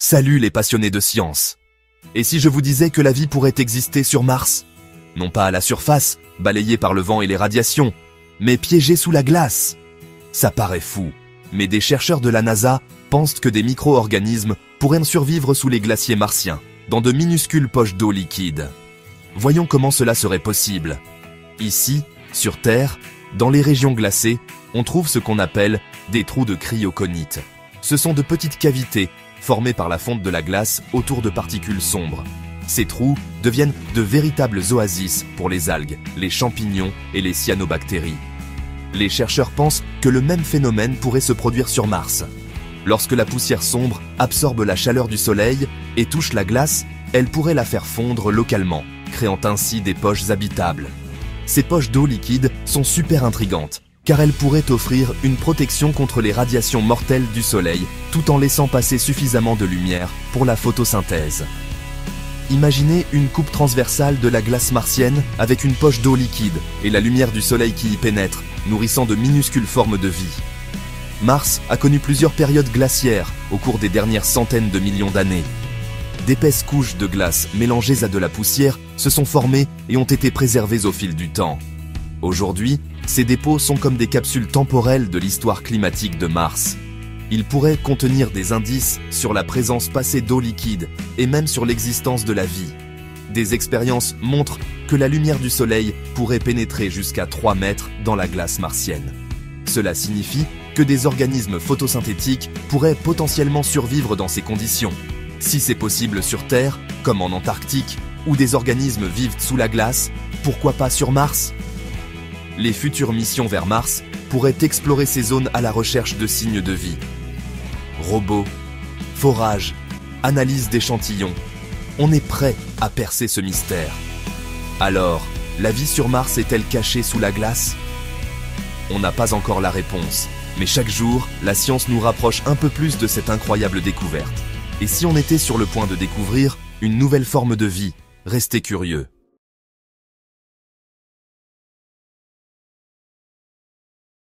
Salut les passionnés de science. Et si je vous disais que la vie pourrait exister sur Mars? Non pas à la surface, balayée par le vent et les radiations, mais piégée sous la glace. Ça paraît fou, mais des chercheurs de la NASA pensent que des micro-organismes pourraient survivre sous les glaciers martiens, dans de minuscules poches d'eau liquide. Voyons comment cela serait possible. Ici, sur Terre, dans les régions glacées, on trouve ce qu'on appelle des trous de cryoconite. Ce sont de petites cavités formées par la fonte de la glace autour de particules sombres. Ces trous deviennent de véritables oasis pour les algues, les champignons et les cyanobactéries. Les chercheurs pensent que le même phénomène pourrait se produire sur Mars. Lorsque la poussière sombre absorbe la chaleur du soleil et touche la glace, elle pourrait la faire fondre localement, créant ainsi des poches habitables. Ces poches d'eau liquide sont super intrigantes, car elles pourraient offrir une protection contre les radiations mortelles du soleil, tout en laissant passer suffisamment de lumière pour la photosynthèse. Imaginez une coupe transversale de la glace martienne avec une poche d'eau liquide et la lumière du soleil qui y pénètre, nourrissant de minuscules formes de vie. Mars a connu plusieurs périodes glaciaires au cours des dernières centaines de millions d'années. D'épaisses couches de glace mélangées à de la poussière se sont formées et ont été préservées au fil du temps. Aujourd'hui, ces dépôts sont comme des capsules temporelles de l'histoire climatique de Mars. Ils pourraient contenir des indices sur la présence passée d'eau liquide et même sur l'existence de la vie. Des expériences montrent que la lumière du soleil pourrait pénétrer jusqu'à 3 mètres dans la glace martienne. Cela signifie que des organismes photosynthétiques pourraient potentiellement survivre dans ces conditions. Si c'est possible sur Terre, comme en Antarctique, où des organismes vivent sous la glace, pourquoi pas sur Mars? Les futures missions vers Mars pourraient explorer ces zones à la recherche de signes de vie. Robots, forage, analyse d'échantillons, on est prêt à percer ce mystère. Alors, la vie sur Mars est-elle cachée sous la glace? On n'a pas encore la réponse, mais chaque jour, la science nous rapproche un peu plus de cette incroyable découverte. Et si on était sur le point de découvrir une nouvelle forme de vie, restez curieux.